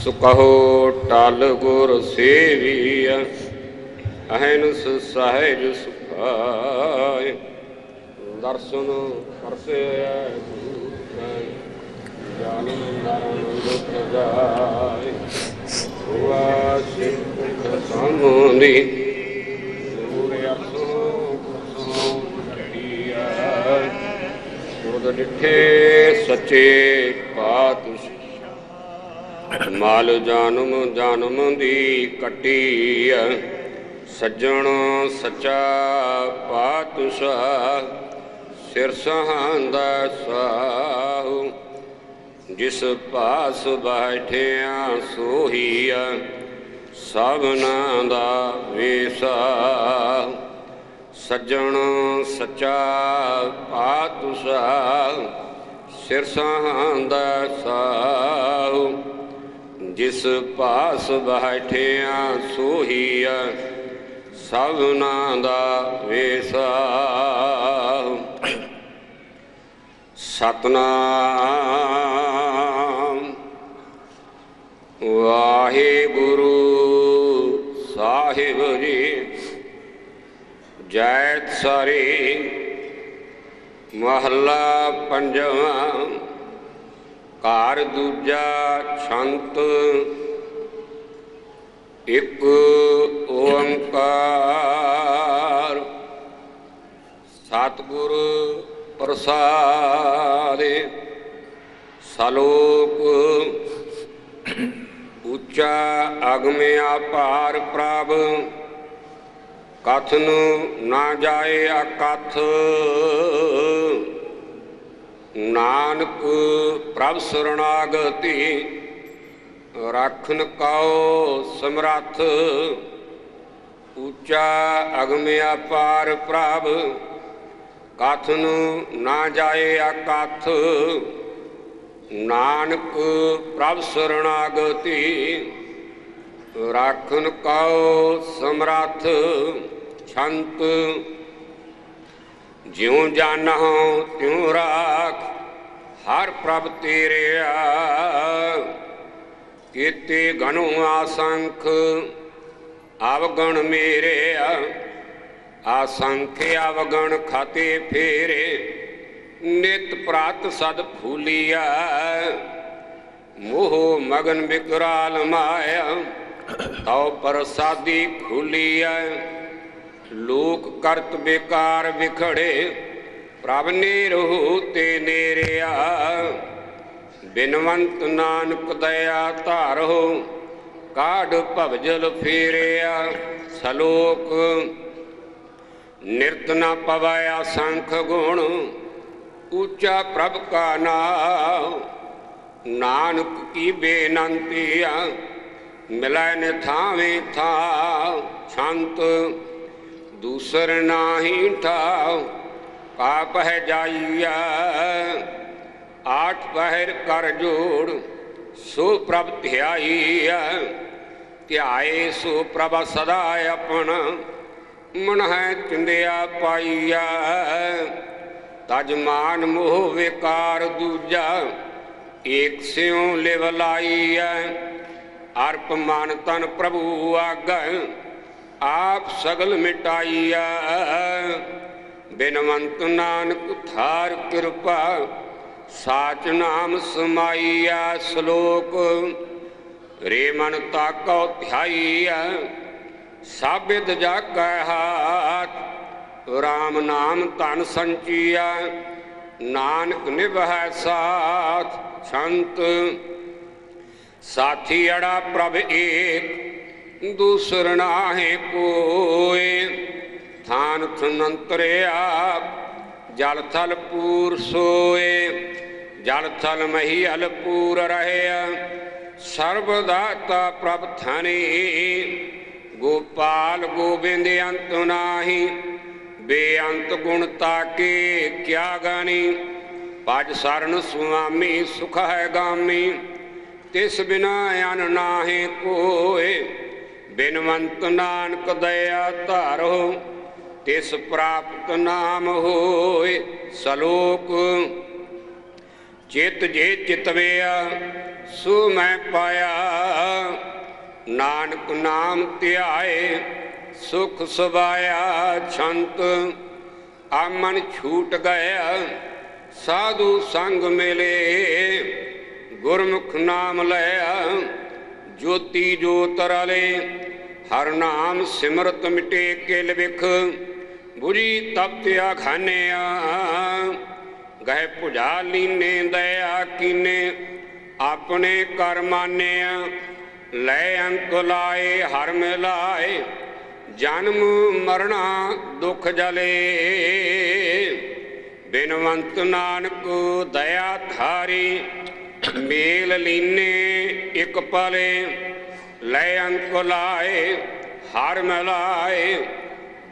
सुकहो टल गुर सेविया अहनस सहज सुखाय दर्शन करसे समुदी डिठे सचे पातशाह माल जानम जानम दी कटी सज्जन सच्चा पातशाह सिर सहांदा साहू जिस पास बैठिया सोहिया सबना दा वेसा सज्जन सच्चा पातशाह सिर सहांदा साहू जिस पास बैठिया सोहिया सबना दा वेसा सतनाम वाहिगुरु साहिब जी जैत सारी महला पंजवा कार दूजा छंत एक ओंकार सतगुरु प्रसादे सलोक उच्चा अगमे अपार प्रभ कथन ना जाए अकथ नानक प्रभ शरणागति राखन काओ समरथ उच्चा अगमे अपार प्रभ कथन ना जाए अकथ नानक प्रभ शरणागति राखन काओ समरथ छंत ज्यों जानहो त्यों राख हर प्रभ तेरे कीते गणों आसंख अवगण मेरे असंख्य अवगण खाते फेरे नित प्रात सद फूलिया मोह मगन विकराल माया तौ प्रसादी खुलिया लोक करत बेकार बिखड़े प्रभ निरहु ते नेरिया बिनवंत नानक दया धारो काढ़ भवजल फेरिया सलोक निरत न पवाया संख गुण ऊंचा प्रभ का नाम नानक की बेनंतिया मिलाय न थावे था छंत दूसर नाही ठाव का पह जाइया आठ पहर कर जोड़ सो प्रभ ध्याइया ध्याए सो प्रभ सदा अपना मन है चिंदिया पाइया तजमान मोह विकार दूजा एक स्यों लिवलाइया अर्प मान तन प्रभु आगा आप सगल मिटाइया बिनवंत नानक थार कृपा साच नाम समाइया श्लोक रे मन ताको ध्याइया साबित जाका हाथ राम नाम तन संचिया नानक निभै साथ संत साथी अड़ा प्रभ एक दूसर नाहे कोय थान थनंतरे आप जल थल पूर सोए जल थल महियल पूर रहे सर्वदाता प्रभ थने गोपाल गोविंद अंत नाही बेअंत गुणता के क्या गानी पज शरण स्वामी सुख है गामी तिस बिना अन नाहे कोय बिनवंत नानक दया धारो तिस प्राप्त नाम होय सलोक चित जे चितविया सो मैं पाया। नानक नाम ध्याए सुख सुभाया। छंत आमन छूट गया साधु संग मिले। गुरमुख नाम लया ज्योति जोत रले। हर नाम सिमरत मिटे किल बिख बुरी तपत्या खानिया। गह भुजा लीने दया कीने अपने कर मानिया। लै अंक लाए हर मिलाए जन्म मरना दुख जले। बिनवंत नानक दया थारी मेल लीने एक पले। लै अंक लाए हर मिलाए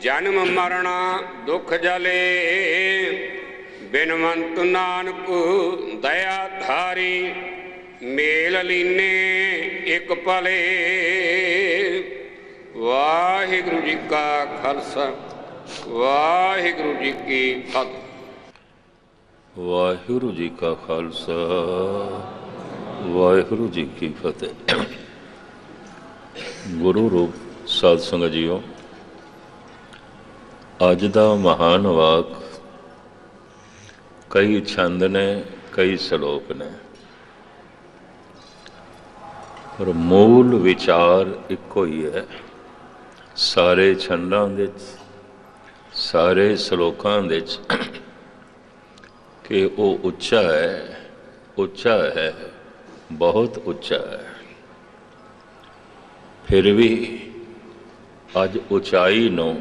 जन्म मरना दुख जले। बिनवंत नानक दया थारी मेल लीने एक पले। वाहिगुरु जी का खालसा वाहिगुरु जी की फतेह। वाहिगुरु जी का खालसा वाहिगुरु जी की फतेह। गुरु रूप साध संगत जीओ, अज दा महान वाक कई छंद ने कई सलोक ने, पर मूल विचार इको ही है। सारे छंदां दे सारे सलोकां दे कि वो उच्चा है, बहुत उच्चा है। फिर भी अज उचाई नूं,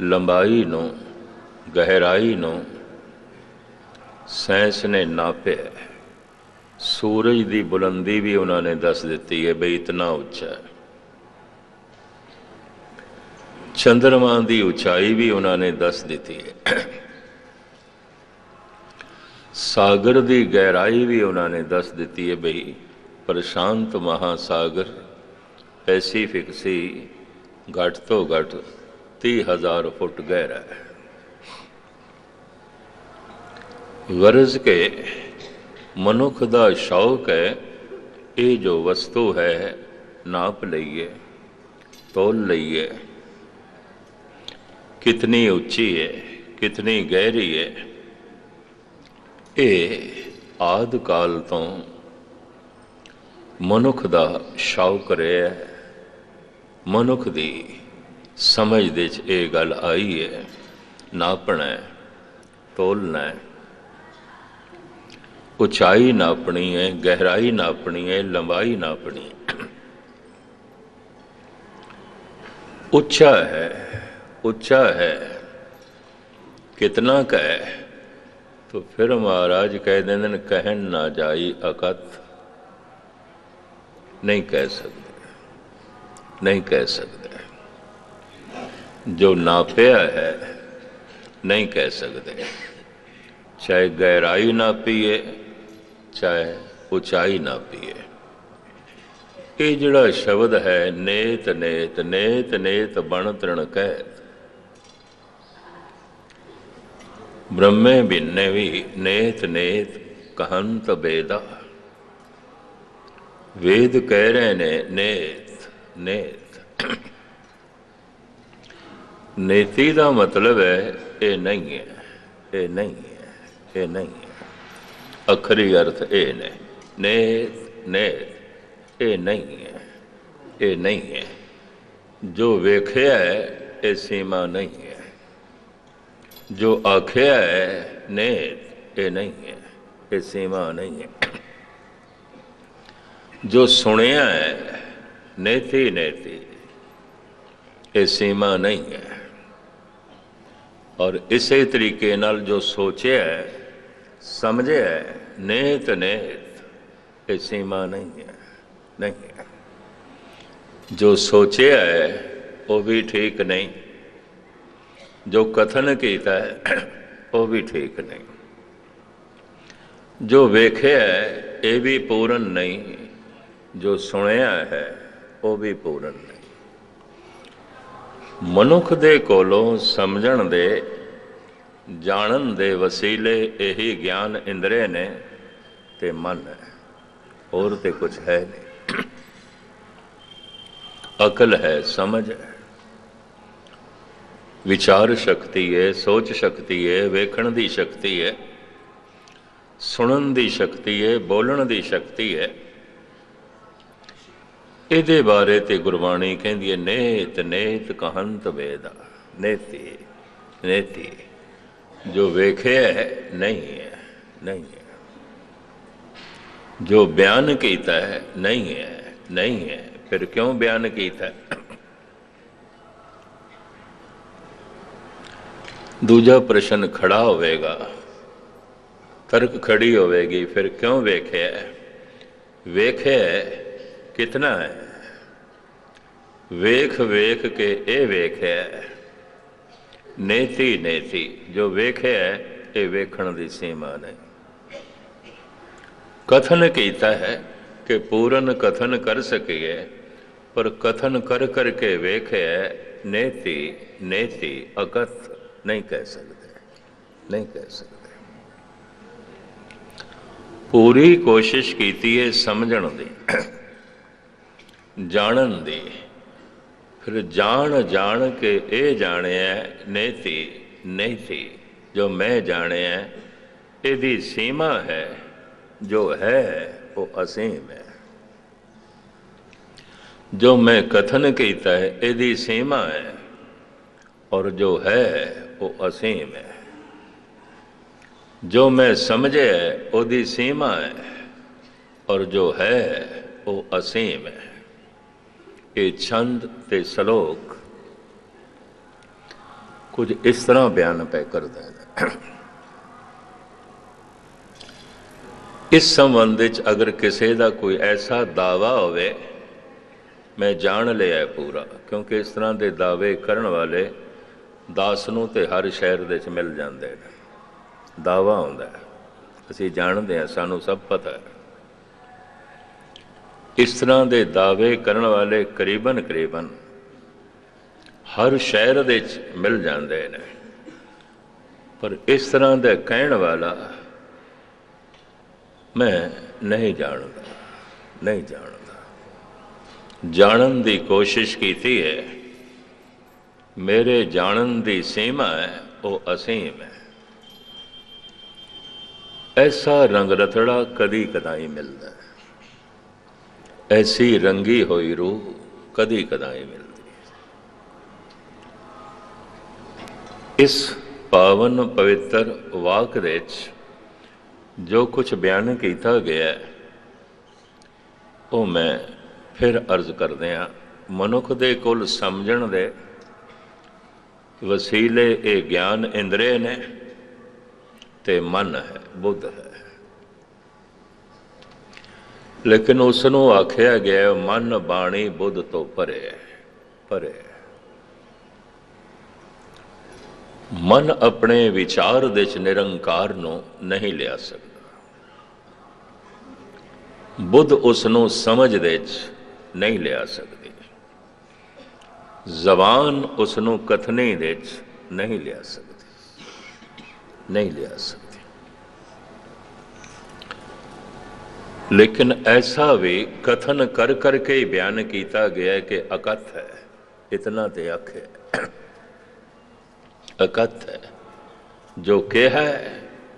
लंबाई नूं, गहराई नूं साइंस ने नापिया। सूरज की बुलंदी भी उन्होंने दस दी है बई इतना उच्चा है। चंद्रमा की उचाई भी उन्होंने दस दी है। सागर की गहराई भी उन्होंने दस दी है बई प्रशांत महासागर पैसीफिक सी घट तो घट 30,000 फुट गहरा है। गरज के मनुख का शौक है ये जो वस्तु है नाप लईए तोल लईए, कितनी उच्ची है कितनी गहरी है। ये आदि काल तो मनुख का शौक रहा है। मनुख की समझ दे ये गल आई है, नापना है तोलना है, उचाई नापनी है, गहराई नापनी है, लंबाई नापनी है। उच्चा है कितना का है तो फिर महाराज कह देंगे कहन ना जाई अकथ। नहीं कह सकते, नहीं कह सकते। जो नापिया है नहीं कह सकते। चाहे गहराई नापीए चाहे उचाई नापीए। ये जिहड़ा शब्द है नेत नेत नेत नेत बण तृण कहत। ब्रह्मे भिन्ने भी नेत नेत कहंत बेदा। वेद कह रहे ने नेत नेत। नेति का मतलब है ये नहीं है, ये नहीं है, ये नहीं है। अखरी अर्थ ये ने नेत नेत ये नहीं है, ये नहीं है। जो वेख्या है ये सीमा नहीं है। जो आख्या है नेत ये नहीं है, ये सीमा नहीं है। जो सुनिया है नेति नेति ये सीमा नहीं है। और इसे तरीके नाल जो सोचे है समझे है नेत नेत ये सीमा नहीं है, नहीं है। जो सोचे है वो भी ठीक नहीं, जो कथन किया है वो भी ठीक नहीं, जो वेखे है ये भी पूर्ण नहीं, जो सुनिया है वो भी पूर्ण नहीं। मनुख दे कोलों समझण दे ਜਾਣਨ ਦੇ ਵਸੀਲੇ ਇਹੀ ਗਿਆਨ ਇੰਦਰੇ ਨੇ ਤੇ ਮਨ ਹੈ, ਹੋਰ ਤੇ ਕੁਛ ਹੈ ਨਹੀਂ। ਅਕਲ ਹੈ, ਸਮਝ ਹੈ, ਵਿਚਾਰ ਸ਼ਕਤੀ ਹੈ, ਸੋਚ ਸ਼ਕਤੀ ਹੈ, ਵੇਖਣ ਦੀ ਸ਼ਕਤੀ ਹੈ, ਸੁਣਨ ਦੀ ਸ਼ਕਤੀ ਹੈ, ਬੋਲਣ ਦੀ ਸ਼ਕਤੀ ਹੈ। ਇਹਦੇ ਬਾਰੇ ਤੇ ਗੁਰਬਾਣੀ ਕਹਿੰਦੀ ਹੈ ਨੇਤ ਨੇਤ ਕਹੰਤ ਵੇਦਾ। ਨੇਤੀ ਨੇਤੀ, ਜੋ ਵੇਖਿਆ ਹੈ ਨਹੀਂ ਹੈ, ਨਹੀਂ ਹੈ। ਜੋ ਬਿਆਨ ਕੀਤਾ ਹੈ ਨਹੀਂ ਹੈ, ਨਹੀਂ ਹੈ। ਫਿਰ ਕਿਉਂ ਬਿਆਨ ਕੀਤਾ? ਦੂਜਾ ਪ੍ਰਸ਼ਨ ਖੜਾ ਹੋਵੇਗਾ, ਤਰਕ ਖੜੀ ਹੋਵੇਗੀ, ਫਿਰ ਕਿਉਂ ਵੇਖਿਆ? ਵੇਖਿਆ ਕਿਤਨਾ ਹੈ? ਵੇਖ ਵੇਖ ਕੇ ਇਹ ਵੇਖਿਆ। ਨੇਤੀ ਨੇਤੀ, ਜੋ ਵੇਖਿਆ ਇਹ ਵੇਖਣ ਦੀ ਸੀਮਾ ਨਹੀਂ। ਕਥਨ ਕੀਤਾ ਹੈ ਕਿ ਪੂਰਨ ਕਥਨ ਕਰ ਸਕੀਏ, ਪਰ ਕਥਨ ਕਰ ਕਰਕੇ ਵੇਖਿਆ ਨੇਤੀ ਨੇਤੀ ਅਕਥ ਨਹੀਂ ਕਹਿ ਸਕਦੇ, ਨਹੀਂ ਕਹਿ ਸਕਦੇ। ਪੂਰੀ ਕੋਸ਼ਿਸ਼ ਕੀਤੀ ਹੈ ਸਮਝਣ ਦੀ, ਜਾਣਨ ਦੀ, ਫਿਰ ਜਾਣ ਜਾਣ ਕੇ ਇਹ ਜਾਣਿਆ ਨੇਤੀ ਨੇਤੀ, ਜੋ ਮੈਂ ਜਾਣਿਆ ਇਹਦੀ ਸੀਮਾ ਹੈ, ਜੋ ਹੈ ਉਹ ਅਸੀਮ ਹੈ। ਜੋ ਮੈਂ ਕਥਨ ਕੀਤਾ ਹੈ ਇਹਦੀ ਸੀਮਾ ਹੈ, ਔਰ ਜੋ ਹੈ ਉਹ ਅਸੀਮ ਹੈ। ਜੋ ਮੈਂ ਸਮਝਿਆ ਉਹਦੀ ਸੀਮਾ ਹੈ, ਔਰ ਜੋ ਹੈ ਉਹ ਅਸੀਮ ਹੈ। ਇਹ ਛੰਦ ਤੇ ਸ਼ਲੋਕ ਕੁਝ ਇਸ ਤਰ੍ਹਾਂ ਬਿਆਨ ਪੈ ਕਰਦਾ ਹੈ। ਇਸ ਸੰਬੰਧ ਵਿੱਚ ਅਗਰ ਕਿਸੇ ਦਾ ਕੋਈ ਐਸਾ ਦਾਵਾ ਹੋਵੇ ਮੈਂ ਜਾਣ ਲਿਆ ਪੂਰਾ, ਕਿਉਂਕਿ ਇਸ ਤਰ੍ਹਾਂ ਦੇ ਦਾਅਵੇ ਕਰਨ ਵਾਲੇ ਦਾਸ ਨੂੰ ਤੇ ਹਰ ਸ਼ਹਿਰ ਦੇ ਵਿੱਚ ਮਿਲ ਜਾਂਦੇ ਨੇ। ਦਾਵਾ ਹੁੰਦਾ ਹੈ, ਅਸੀਂ ਜਾਣਦੇ ਹਾਂ, ਸਾਨੂੰ ਸਭ ਪਤਾ ਹੈ। ਇਸ ਤਰ੍ਹਾਂ ਦੇ ਦਾਅਵੇ ਕਰਨ ਵਾਲੇ ਕਰੀਬਨ ਕਰੀਬਨ ਹਰ ਸ਼ਹਿਰ ਦੇ ਵਿੱਚ ਮਿਲ ਜਾਂਦੇ ਨੇ, ਪਰ ਇਸ ਤਰ੍ਹਾਂ ਦਾ ਕਹਿਣ ਵਾਲਾ ਮੈਂ ਨਹੀਂ ਜਾਣਦਾ, ਨਹੀਂ ਜਾਣਦਾ। ਜਾਣਨ ਦੀ ਕੋਸ਼ਿਸ਼ ਕੀਤੀ ਹੈ, ਮੇਰੇ ਜਾਣਨ ਦੀ ਸੀਮਾ ਹੈ ਉਹ ਅਸੀਮ ਹੈ। ਐਸਾ ਰੰਗ ਰਤੜਾ ਕਦੀ ਕਦਾਈ ਮਿਲਦਾ ਹੈ, ਐਸੀ ਰੰਗੀ ਹੋਈ ਰੂਹ ਕਦੀ ਕਦਾਈ ਮਿਲਦੀ। ਇਸ ਪਾਵਨ ਪਵਿੱਤਰ ਵਾਕ ਦੇ ਵਿੱਚ ਜੋ ਕੁਝ ਬਿਆਨ ਕੀਤਾ ਗਿਆ ਉਹ ਮੈਂ ਫਿਰ ਅਰਜ਼ ਕਰਦੇ ਹਾਂ। ਮਨੁੱਖ ਦੇ ਕੋਲ ਸਮਝਣ ਦੇ ਵਸੀਲੇ ਇਹ ਗਿਆਨ ਇੰਦਰੇ ਨੇ ਤੇ ਮਨ ਹੈ, ਬੁੱਧ ਹੈ। ਲੇਕਿਨ ਉਸ ਨੂੰ ਆਖਿਆ ਗਿਆ ਮਨ ਬਾਣੀ ਬੁੱਧ ਤੋਂ ਪਰੇ, ਪਰੇ। ਮਨ ਆਪਣੇ ਵਿਚਾਰ ਦੇ ਚ ਨਿਰੰਕਾਰ ਨੂੰ ਨਹੀਂ ਲਿਆ ਸਕਦਾ। ਬੁੱਧ ਉਸ ਨੂੰ ਸਮਝ ਦੇ ਚ ਨਹੀਂ ਲਿਆ ਸਕਦੀ। ਜ਼ਬਾਨ ਉਸ ਨੂੰ ਕਥਨੀ ਦੇ ਚ ਨਹੀਂ ਲਿਆ ਸਕਦੀ, ਨਹੀਂ ਲਿਆ ਸਕਦੀ। ਲੇਕਿਨ ਐਸਾ ਵੀ ਕਥਨ ਕਰ ਕਰਕੇ ਹੀ ਬਿਆਨ ਕੀਤਾ ਗਿਆ ਕਿ ਅਕਥ ਹੈ, ਇਤਨਾ ਤੇ ਆਖੇ ਅਕਥ ਹੈ। ਜੋ ਕਿਹਾ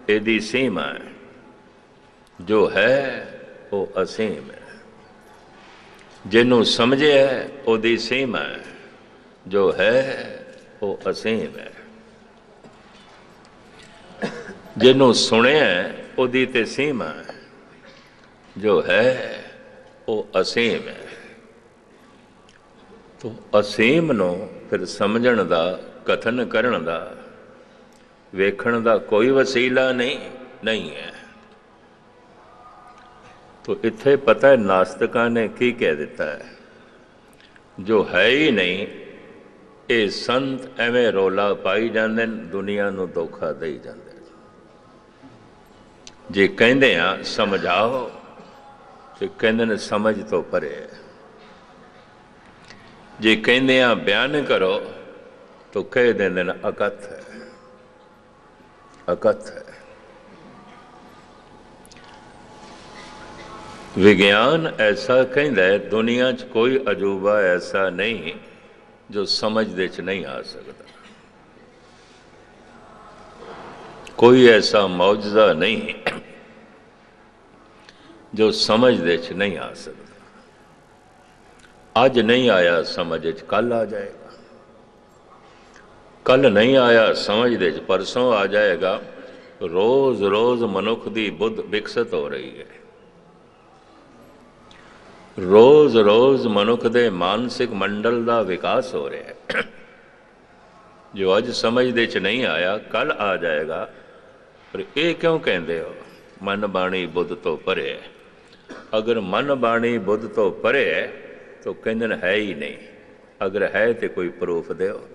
ਇਹਦੀ ਸੀਮਾ ਹੈ, ਜੋ ਹੈ ਉਹ ਅਸੀਮ ਹੈ। ਜਿਹਨੂੰ ਸਮਝਿਆ ਉਹਦੀ ਸੀਮਾ ਹੈ, ਜੋ ਹੈ ਉਹ ਅਸੀਮ ਹੈ। ਜਿਹਨੂੰ ਸੁਣਿਆ ਉਹਦੀ ਤੇ ਸੀਮਾ ਹੈ, ਜੋ ਹੈ ਉਹ ਅਸੀਮ ਹੈ। ਤੋ ਅਸੀਮ ਨੂੰ ਫਿਰ ਸਮਝਣ ਦਾ, ਕਥਨ ਕਰਨ ਦਾ, ਵੇਖਣ ਦਾ ਕੋਈ ਵਸੀਲਾ ਨਹੀਂ ਹੈ। ਤੋ ਇੱਥੇ ਪਤਾ ਹੈ ਨਾਸਤਿਕਾਂ ਨੇ ਕੀ ਕਹਿ ਦਿੱਤਾ ਹੈ, ਜੋ ਹੈ ਹੀ ਨਹੀਂ। ਇਹ ਸੰਤ ਐਵੇਂ ਰੌਲਾ ਪਾਈ ਜਾਂਦੇ ਨੇ, ਦੁਨੀਆ ਨੂੰ ਧੋਖਾ ਦੇਈ ਜਾਂਦੇ। ਜੇ ਕਹਿੰਦੇ ਆ ਸਮਝਾਓ ਤੇ ਕਹਿੰਦੇ ਨੇ ਸਮਝ ਤੋਂ ਪਰੇ। ਜੇ ਕਹਿੰਦੇ ਆ ਬਿਆਨ ਕਰੋ ਤਾਂ ਕਹਿ ਦਿੰਦੇ ਨੇ ਅਕਥ ਹੈ। ਅਕਥ ਹੈ। ਵਿਗਿਆਨ ਐਸਾ ਕਹਿੰਦਾ ਹੈ, ਦੁਨੀਆ 'ਚ ਕੋਈ ਅਜੂਬਾ ਐਸਾ ਨਹੀਂ ਜੋ ਸਮਝ ਦੇ 'ਚ ਨਹੀਂ ਆ ਸਕਦਾ। ਕੋਈ ਐਸਾ ਮੌਜਜ਼ਾ ਨਹੀਂ ਜੋ ਸਮਝ ਦੇ 'ਚ ਨਹੀਂ ਆ ਸਕਦਾ। ਅੱਜ ਨਹੀਂ ਆਇਆ ਸਮਝ 'ਚ, ਕੱਲ ਆ ਜਾਏਗਾ। ਕੱਲ ਨਹੀਂ ਆਇਆ ਸਮਝ ਦੇ 'ਚ, ਪਰਸੋਂ ਆ ਜਾਏਗਾ। ਰੋਜ਼ ਰੋਜ਼ ਮਨੁੱਖ ਦੀ ਬੁੱਧ ਵਿਕਸਿਤ ਹੋ ਰਹੀ ਹੈ। ਰੋਜ਼ ਰੋਜ਼ ਮਨੁੱਖ ਦੇ ਮਾਨਸਿਕ ਮੰਡਲ ਦਾ ਵਿਕਾਸ ਹੋ ਰਿਹਾ ਹੈ। ਜੋ ਅੱਜ ਸਮਝ ਦੇ 'ਚ ਨਹੀਂ ਆਇਆ, ਕੱਲ ਆ ਜਾਏਗਾ। ਪਰ ਇਹ ਕਿਉਂ ਕਹਿੰਦੇ ਹੋ ਮਨ ਬਾਣੀ ਬੁੱਧ ਤੋਂ ਪਰੇ ਹੈ? ਅਗਰ ਮਨ ਬਾਣੀ ਬੁੱਧ ਤੋਂ ਪਰੇ ਹੈ ਤਾਂ ਕਹਿੰਦੇ ਨੇ ਹੈ ਹੀ ਨਹੀਂ। ਅਗਰ ਹੈ ਤੇ ਕੋਈ ਪ੍ਰੂਫ ਦਿਓ।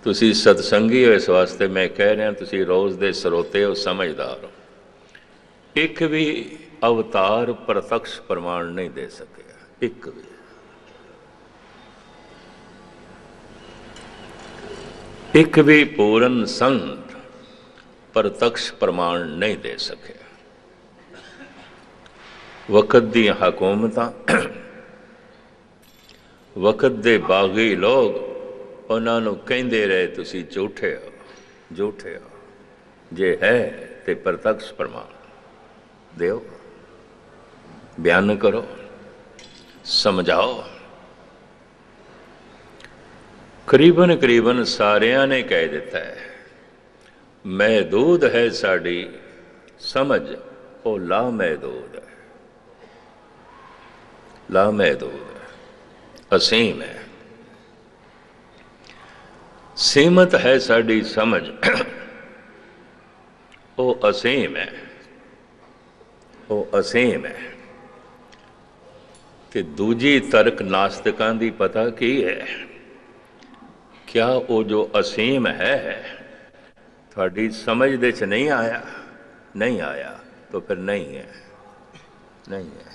ਤੁਸੀਂ ਸਤਸੰਗੀ ਹੋ, ਇਸ ਵਾਸਤੇ ਮੈਂ ਕਹਿ ਰਿਹਾ, ਤੁਸੀਂ ਰੋਜ਼ ਦੇ ਸਰੋਤੇ ਹੋ, ਸਮਝਦਾਰ ਹੋ। ਇੱਕ ਵੀ ਅਵਤਾਰ ਪ੍ਰਤੱਖ ਪ੍ਰਮਾਣ ਨਹੀਂ ਦੇ ਸਕਿਆ, ਇੱਕ ਵੀ। ਇੱਕ ਵੀ ਪੂਰਨ ਸੰਤ ਪ੍ਰਤੱਖ ਪ੍ਰਮਾਣ ਨਹੀਂ ਦੇ ਸਕਿਆ। ਵਕਤ ਦੀਆਂ ਹਕੂਮਤਾਂ, ਵਕਤ ਦੇ ਬਾਗੀ ਲੋਕ ਉਹਨਾਂ ਨੂੰ ਕਹਿੰਦੇ ਰਹੇ ਤੁਸੀਂ ਝੂਠੇ ਹੋ, ਝੂਠੇ ਹੋ। ਜੇ ਹੈ ਤੇ ਪ੍ਰਤੱਖ ਪ੍ਰਮਾਣ ਦਿਓ, ਬਿਆਨ ਕਰੋ, ਸਮਝਾਓ। ਕਰੀਬਨ ਕਰੀਬਨ ਸਾਰਿਆਂ ਨੇ ਕਹਿ ਦਿੱਤਾ ਹੈ, ਮਹਿਦੂਦ ਹੈ ਸਾਡੀ ਸਮਝ, ਉਹ ਲਾ ਮਹਿਦੂਦ ਹੈ। ਲਾ ਮਹਿਦੂਦ ਹੈ, ਅਸੀਮ ਹੈ। ਸੀਮਤ ਹੈ ਸਾਡੀ ਸਮਝ, ਉਹ ਅਸੀਮ ਹੈ, ਉਹ ਅਸੀਮ ਹੈ। ਤੇ ਦੂਜੀ ਤਰਕ ਨਾਸਤਿਕਾਂ ਦੀ ਪਤਾ ਕੀ ਹੈ? ਕਿਆ ਉਹ ਜੋ ਅਸੀਮ ਹੈ ਤੁਹਾਡੀ ਸਮਝ ਦੇ 'ਚ ਨਹੀਂ ਆਇਆ? ਨਹੀਂ ਆਇਆ ਤਾਂ ਫਿਰ ਨਹੀਂ ਹੈ, ਨਹੀਂ ਹੈ।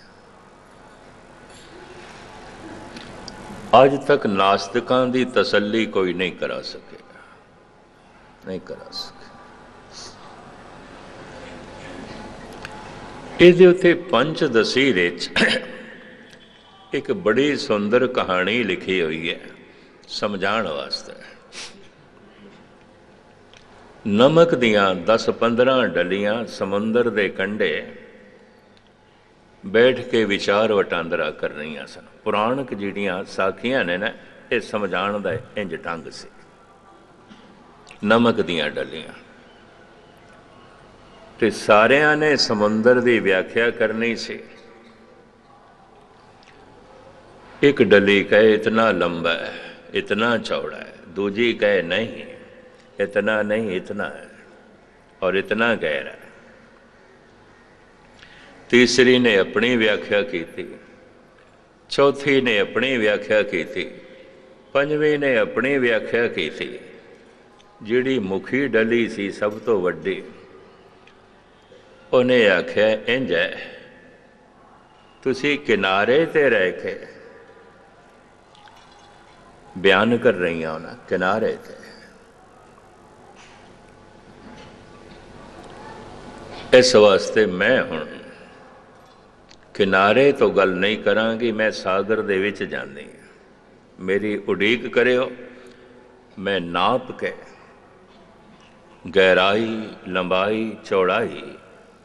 ਅੱਜ ਤੱਕ ਨਾਸਤਿਕਾਂ ਦੀ ਤਸੱਲੀ ਕੋਈ ਨਹੀਂ ਕਰਾ ਸਕਿਆ, ਨਹੀਂ ਕਰਾ ਸਕਿਆ। ਇਹਦੇ ਉੱਤੇ ਪੰਚਦਸ਼ੀ ਵਿੱਚ ਇੱਕ ਬੜੀ ਸੁੰਦਰ ਕਹਾਣੀ ਲਿਖੀ ਹੋਈ ਹੈ ਸਮਝਾਉਣ ਵਾਸਤੇ। ਨਮਕ ਦੀਆਂ 10-15 ਡਲੀਆਂ ਸਮੁੰਦਰ ਦੇ ਕੰਢੇ ਬੈਠ ਕੇ ਵਿਚਾਰ ਵਟਾਂਦਰਾ ਕਰ ਰਹੀਆਂ ਸਨ। ਪੁਰਾਣਕ ਜਿਹੜੀਆਂ ਸਾਖੀਆਂ ਨੇ ਨਾ, ਇਹ ਸਮਝਾਉਣ ਦਾ ਇੰਜ ਢੰਗ ਸੀ। ਨਮਕ ਦੀਆਂ ਡਲੀਆਂ ਤੇ ਸਾਰਿਆਂ ਨੇ ਸਮੁੰਦਰ ਦੀ ਵਿਆਖਿਆ ਕਰਨੀ ਸੀ। ਇੱਕ ਡਲੀ ਕਹੇ ਇਤਨਾ ਲੰਬਾ ਹੈ, इतना चौड़ा है, दूजी कहे नहीं इतना नहीं इतना है, और इतना गहरा है। तीसरी ने अपनी व्याख्या की थी, चौथी ने अपनी व्याख्या की थी, पंजवीं ने अपनी व्याख्या की थी। जिहड़ी मुखी डली सी सब तो वड्डी, उन्हें आख्या इंज है, तुसी किनारे ते रह के ਬਿਆਨ ਕਰ ਰਹੀਆਂ ਉਹਨਾਂ ਕਿਨਾਰੇ ਤੇ। ਇਸ ਵਾਸਤੇ ਮੈਂ ਹੁਣ ਕਿਨਾਰੇ ਤੋਂ ਗੱਲ ਨਹੀਂ ਕਰਾਂਗੀ, ਮੈਂ ਸਾਗਰ ਦੇ ਵਿੱਚ ਜਾਂਦੀ ਹਾਂ। ਮੇਰੀ ਉਡੀਕ ਕਰਿਓ, ਮੈਂ ਨਾਪ ਕੇ ਗਹਿਰਾਈ, ਲੰਬਾਈ, ਚੌੜਾਈ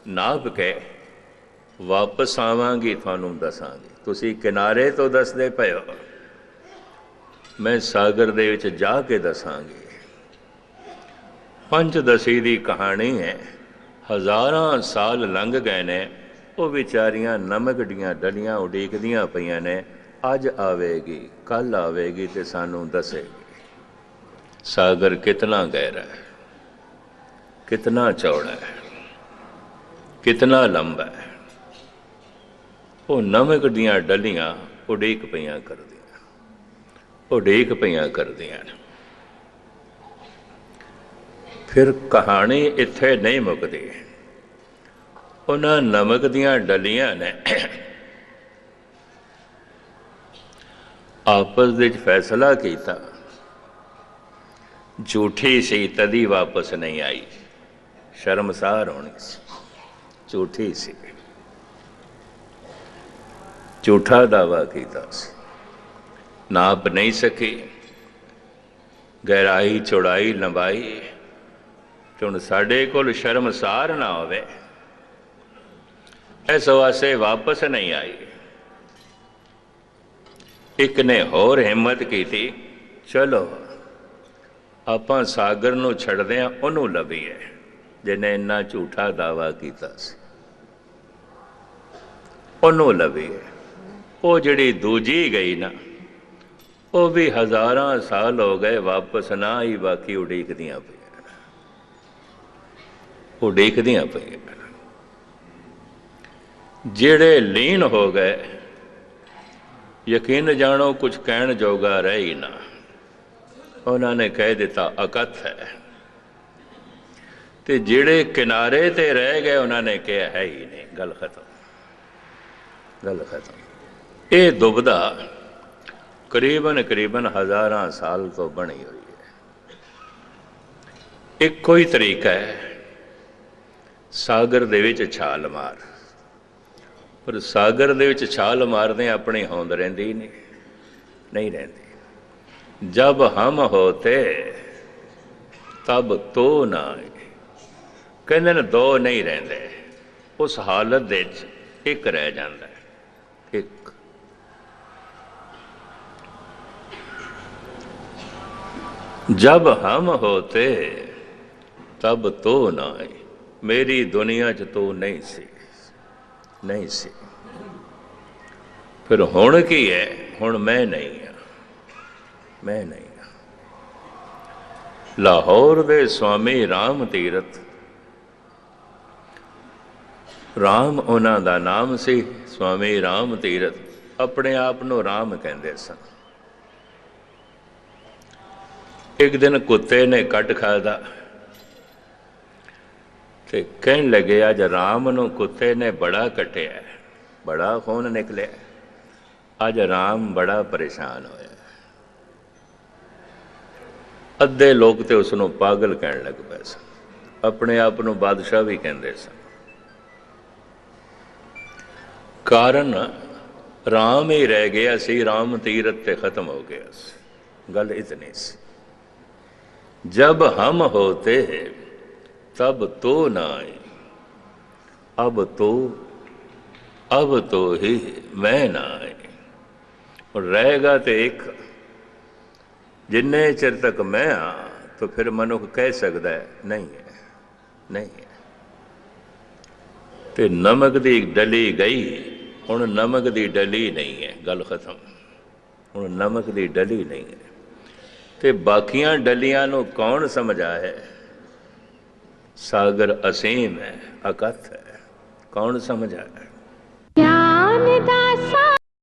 ਨਾਪ ਕੇ ਵਾਪਸ ਆਵਾਂਗੀ, ਤੁਹਾਨੂੰ ਦੱਸਾਂਗੀ। ਤੁਸੀਂ ਕਿਨਾਰੇ ਤੋਂ ਦੱਸਦੇ ਪਏ ਹੋ, ਮੈਂ ਸਾਗਰ ਦੇ ਵਿੱਚ ਜਾ ਕੇ ਦੱਸਾਂਗੀ। ਪੰਚਦਸ਼ੀ ਦੀ ਕਹਾਣੀ ਹੈ। ਹਜ਼ਾਰਾਂ ਸਾਲ ਲੰਘ ਗਏ ਨੇ, ਉਹ ਵਿਚਾਰੀਆਂ ਨਮਕ ਦੀਆਂ ਡਲੀਆਂ ਉਡੀਕਦੀਆਂ ਪਈਆਂ ਨੇ, ਅੱਜ ਆਵੇਗੀ, ਕੱਲ ਆਵੇਗੀ ਤੇ ਸਾਨੂੰ ਦੱਸੇਗੀ ਸਾਗਰ ਕਿਤਨਾ ਗਹਿਰਾ ਹੈ, ਕਿਤਨਾ ਚੌੜਾ ਹੈ, ਕਿਤਨਾ ਲੰਬਾ ਹੈ। ਉਹ ਨਮਕ ਦੀਆਂ ਡਲੀਆਂ ਉਡੀਕ ਪਈਆਂ ਕਰਦੀਆਂ, ਉਡੀਕ ਪਈਆਂ ਕਰਦੀਆਂ ਨੇ। ਫਿਰ ਕਹਾਣੀ ਇੱਥੇ ਨਹੀਂ ਮੁੱਕਦੀ। ਉਹਨਾਂ ਨਮਕ ਦੀਆਂ ਡਲੀਆਂ ਨੇ ਆਪਸ ਵਿੱਚ ਫੈਸਲਾ ਕੀਤਾ झूठी सी तदी वापस नहीं आई, शर्मसार होनी सी, झूठी सी, झूठा दावा किया सी, नाप नहीं सकी गहराई चौड़ाई लंबाई। ते हुण साडे कोल शर्मसार ना होवे, इस वास्ते वापस नहीं आई। एक ने होर हिम्मत की थी, चलो आपां सागर नूं छड्डदे हां, उहनूं लभीए जिन्हें इन्ना झूठा दावा कीता सी, उहनूं लभीए। वो जिहड़ी दूजी गई ना, वो भी हज़ारां साल हो गए वापस ना आई, बाकी उड़ीकदियां पईआं, उड़ीकदियां पईआं। जिहड़े लीन हो गए, यकीन जानो कुछ कहण जोगा रह ही ना, उन्होंने कह दिता अकथ है। ते जिहड़े किनारे ते रह गए, उन्होंने कहा है ही नहीं, गल खत्म, गल खत्म। ये दुबदा करीबन करीबन हज़ारां साल तो बनी हुई है। इक्को ही तरीका है, सागर दे विच छाल मार, पर सागर दे विच छाल मारदे अपनी होंद रहिंदी नहीं रहिंदी। जब हम होते तब तो ना आए, कहंदे ने दो नहीं रहिंदे, उस हालत दे विच एक रह जांदा है, एक। जब हम होते तब तो ना आए, मेरी दुनिया च तो नहीं सी, नहीं सी। फिर हुण की है, हुण मैं नहीं हाँ, मैं नहीं हाँ। लाहौर दे स्वामी राम तीरथ, राम उन्हां दा नाम सी, स्वामी राम तीरथ, अपने आप नूं राम कहंदे सन। एक दिन कुत्ते ने कट खादा ते कहन लगे अज राम नूं कुत्ते ने बड़ा कटिया, बड़ा खून निकलिया, अज राम बड़ा परेशान होया। अद्धे लोग तो उसनूं पागल कहन लग पे सन, अपने आप नूं बादशाह भी कहंदे सन। कारण राम ही रह गया सी, राम तीरथ ते खत्म हो गया सी, गल इतनी सी। जब हम होते तब तो ना आए, अब तो ही मैं ना आए। और रहेगा तो एक, जिन्ने चिर तक मैं हाँ, तो फिर मनुख कह सकता है नहीं है, नहीं है। ते नमक दी डली गई, हुण नमक दी डली नहीं है, गल खत्म। हुण नमक दी डली नहीं है, ते बाकियां डलियां नूं कौन समझा है? सागर असीम है, अकथ है, कौन समझा है? ज्ञान दासा